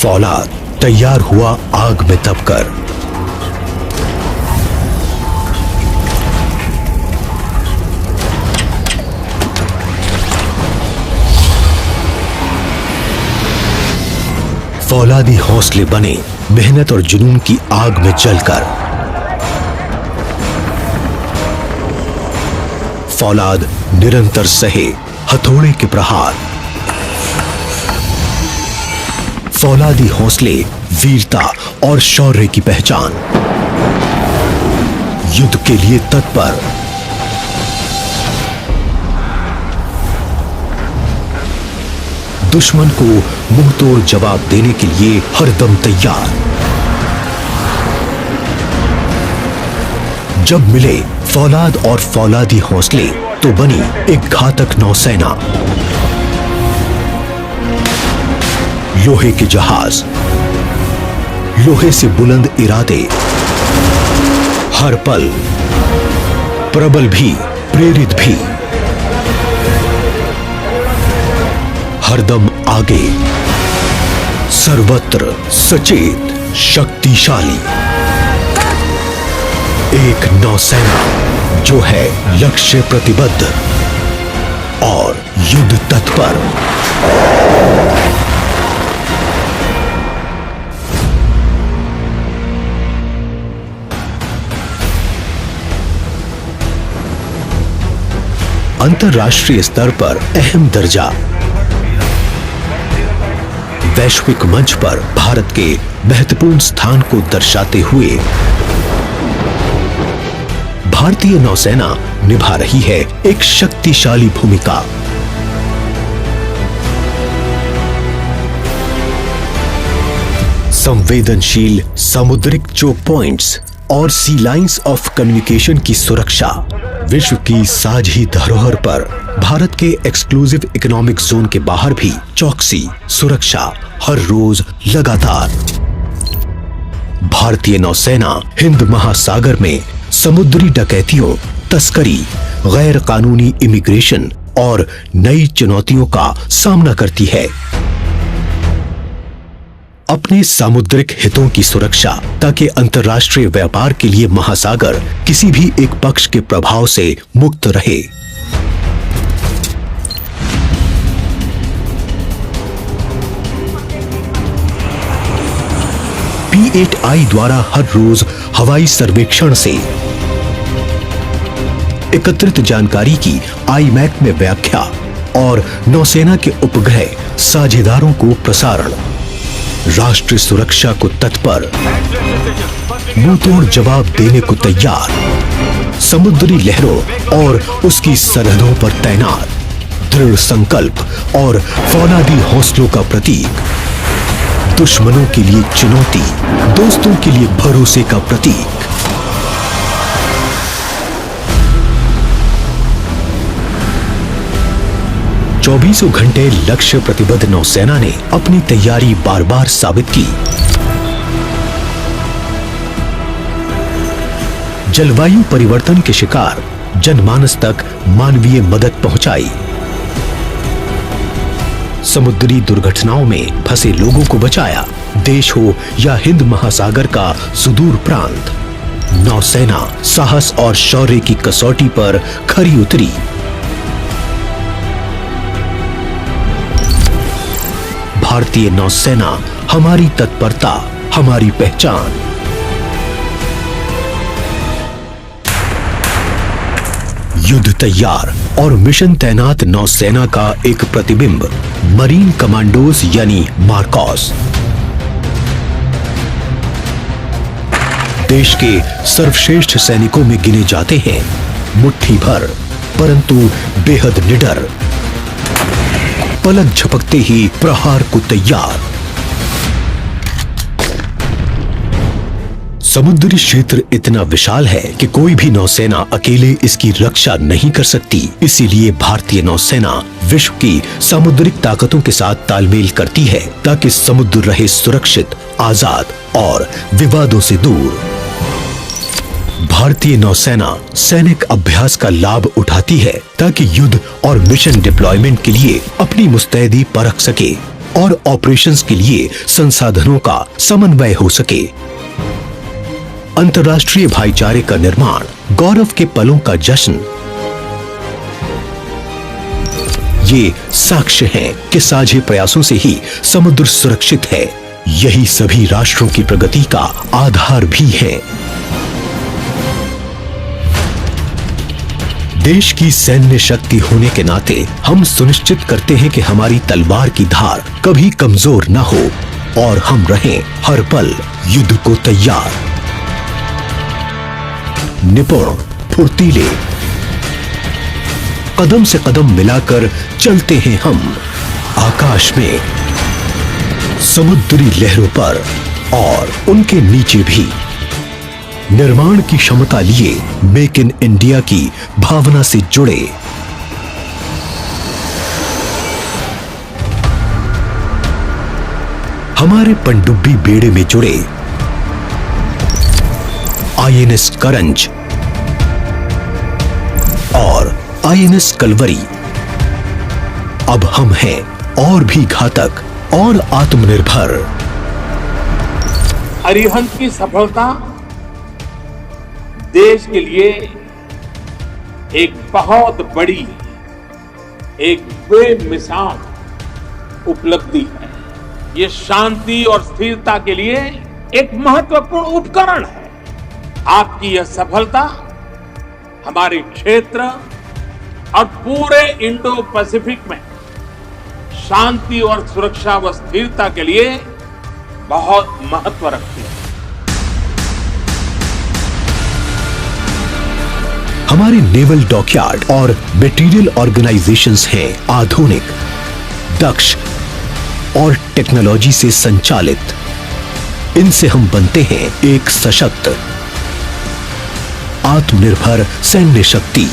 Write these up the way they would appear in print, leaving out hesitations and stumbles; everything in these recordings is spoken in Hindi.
फौलाद तैयार हुआ आग में दबकर। फौलादी हौसले बने मेहनत और जुनून की आग में जलकर। फौलाद निरंतर सहे हथौड़े के प्रहार। फौलादी हौसले वीरता और शौर्य की पहचान। युद्ध के लिए तत्पर। दुश्मन को मुंहतोड़ जवाब देने के लिए हरदम तैयार। जब मिले फौलाद और फौलादी हौसले तो बनी एक घातक नौसेना। लोहे के जहाज, लोहे से बुलंद इरादे, हर पल प्रबल भी प्रेरित भी, हरदम आगे, सर्वत्र सचेत शक्तिशाली। एक नौसेना जो है लक्ष्य प्रतिबद्ध और युद्ध तत्पर। अंतर्राष्ट्रीय स्तर पर अहम दर्जा। वैश्विक मंच पर भारत के महत्वपूर्ण स्थान को दर्शाते हुए भारतीय नौसेना निभा रही है एक शक्तिशाली भूमिका। संवेदनशील सामुद्रिक चोक पॉइंट्स और सी लाइंस ऑफ कम्युनिकेशन की सुरक्षा। विश्व की साझी धरोहर पर भारत के एक्सक्लूसिव इकोनॉमिक जोन के बाहर भी चौकसी सुरक्षा हर रोज लगातार। भारतीय नौसेना हिंद महासागर में समुद्री डकैतियों, तस्करी, गैर कानूनी इमिग्रेशन और नई चुनौतियों का सामना करती है। अपने सामुद्रिक हितों की सुरक्षा ताकि अंतर्राष्ट्रीय व्यापार के लिए महासागर किसी भी एक पक्ष के प्रभाव से मुक्त रहे। P8I द्वारा हर रोज हवाई सर्वेक्षण से एकत्रित जानकारी की IMAC में व्याख्या और नौसेना के उपग्रह साझेदारों को प्रसारण। राष्ट्रीय सुरक्षा को तत्पर, मुंहतोड़ जवाब देने को तैयार। समुद्री लहरों और उसकी सरहदों पर तैनात, दृढ़ संकल्प और फौलादी हौसलों का प्रतीक। दुश्मनों के लिए चुनौती, दोस्तों के लिए भरोसे का प्रतीक। चौबीसों घंटे लक्ष्य प्रतिबद्ध नौसेना ने अपनी तैयारी बार बार साबित की। जलवायु परिवर्तन के शिकार जनमानस तक मानवीय मदद पहुंचाई। समुद्री दुर्घटनाओं में फंसे लोगों को बचाया। देश हो या हिंद महासागर का सुदूर प्रांत, नौसेना साहस और शौर्य की कसौटी पर खरी उतरी। भारतीय नौसेना हमारी तत्परता, हमारी पहचान। युद्ध तैयार और मिशन तैनात नौसेना का एक प्रतिबिंब मरीन कमांडोज यानी मार्कोस। देश के सर्वश्रेष्ठ सैनिकों में गिने जाते हैं। मुट्ठी भर परंतु बेहद निडर, पलक झपकते ही प्रहार को तैयार। समुद्री क्षेत्र इतना विशाल है कि कोई भी नौसेना अकेले इसकी रक्षा नहीं कर सकती। इसीलिए भारतीय नौसेना विश्व की सामुद्रिक ताकतों के साथ तालमेल करती है ताकि समुद्र रहे सुरक्षित, आजाद और विवादों से दूर। भारतीय नौसेना सैनिक अभ्यास का लाभ उठाती है ताकि युद्ध और मिशन डिप्लॉयमेंट के लिए अपनी मुस्तैदी परख सके। और ऑपरेशंस के लिए संसाधनों का समन्वय हो सके। अंतर्राष्ट्रीय भाईचारे का निर्माण, गौरव के पलों का जश्न। ये साक्ष्य है कि साझे प्रयासों से ही समुद्र सुरक्षित है। यही सभी राष्ट्रों की प्रगति का आधार भी है। देश की सैन्य शक्ति होने के नाते हम सुनिश्चित करते हैं कि हमारी तलवार की धार कभी कमजोर न हो और हम रहें हर पल युद्ध को तैयार। निपुण, फुर्तीले, कदम से कदम मिलाकर चलते हैं हम आकाश में, समुद्री लहरों पर और उनके नीचे भी। निर्माण की क्षमता लिए मेक इन इंडिया की भावना से जुड़े। हमारे पनडुब्बी बेड़े में जुड़े आईएनएस करंज और आईएनएस कलवरी। अब हम हैं और भी घातक और आत्मनिर्भर। अरिहंत की सफलता देश के लिए एक बहुत बड़ी, एक बेमिसाल उपलब्धि है। ये शांति और स्थिरता के लिए एक महत्वपूर्ण उपकरण है। आपकी यह सफलता हमारे क्षेत्र और पूरे इंडो पैसिफिक में शांति और सुरक्षा व स्थिरता के लिए बहुत महत्व रखती है। हमारे नेवल डॉकयार्ड और मटेरियल ऑर्गेनाइजेशंस हैं आधुनिक, दक्ष और टेक्नोलॉजी से संचालित। इनसे हम बनते हैं एक सशक्त, आत्मनिर्भर सैन्य शक्ति।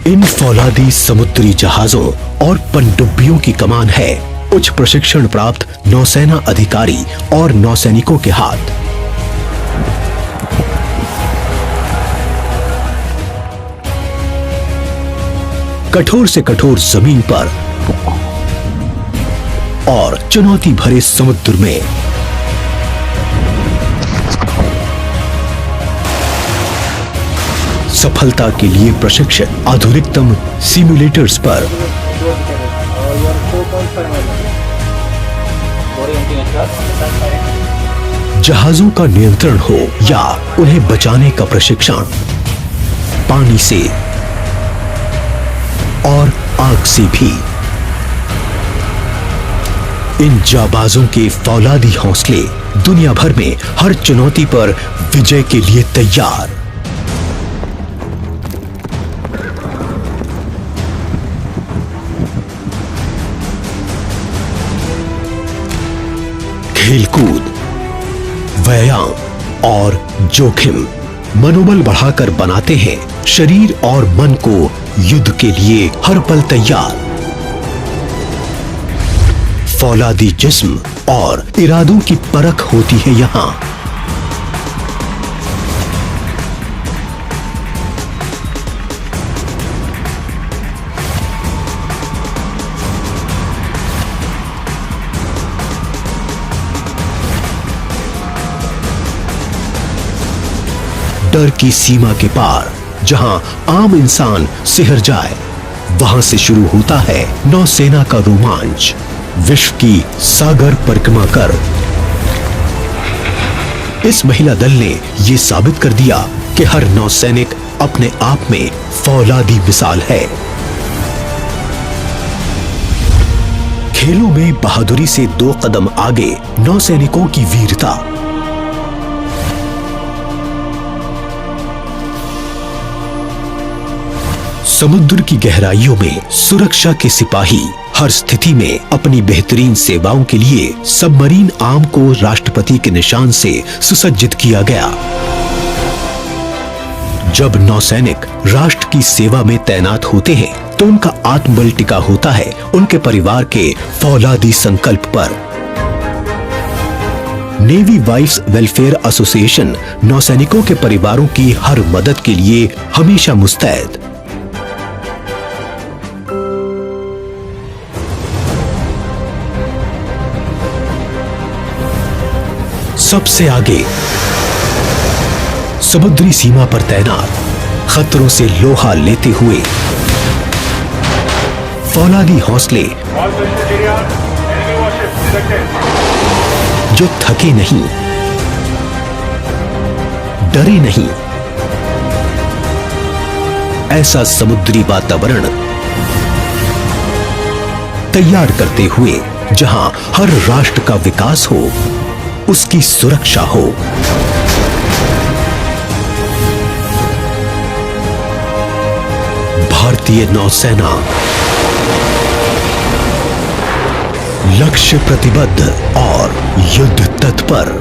इन फौलादी समुद्री जहाजों और पनडुब्बियों की कमान है उच्च प्रशिक्षण प्राप्त नौसेना अधिकारी और नौसैनिकों के हाथ। कठोर से कठोर जमीन पर और चुनौती भरे समुद्र में सफलता के लिए प्रशिक्षित आधुनिकतम सिमुलेटर्स पर जहाजों का नियंत्रण हो या उन्हें बचाने का प्रशिक्षण, पानी से और आग से भी। इन जाबाजों के फौलादी हौसले दुनिया भर में हर चुनौती पर विजय के लिए तैयार। खेलकूद, व्यायाम और जोखिम मनोबल बढ़ाकर बनाते हैं शरीर और मन को युद्ध के लिए हर पल तैयार। फौलादी जिस्म और इरादों की परख होती है यहां। डर की सीमा के पार जहां आम इंसान सिहर जाए, वहां से शुरू होता है नौसेना का रोमांच। विश्व की सागर परिक्रमा कर इस महिला दल ने ये साबित कर दिया कि हर नौसैनिक अपने आप में फौलादी मिसाल है। खेलों में बहादुरी से 2 कदम आगे नौसैनिकों की वीरता। समुद्र की गहराइयों में सुरक्षा के सिपाही हर स्थिति में अपनी बेहतरीन सेवाओं के लिए सबमरीन आर्म को राष्ट्रपति के निशान से सुसज्जित किया गया। जब नौसैनिक राष्ट्र की सेवा में तैनात होते हैं तो उनका आत्मबल टिका होता है उनके परिवार के फौलादी संकल्प पर। नेवी वाइफ्स वेलफेयर एसोसिएशन नौसैनिकों के परिवारों की हर मदद के लिए हमेशा मुस्तैद। सबसे आगे समुद्री सीमा पर तैनात खतरों से लोहा लेते हुए फौलादी हौसले जो थके नहीं, डरे नहीं, ऐसा समुद्री वातावरण तैयार करते हुए जहां हर राष्ट्र का विकास हो, उसकी सुरक्षा हो। भारतीय नौसेना लक्ष्य प्रतिबद्ध और युद्ध तत्पर।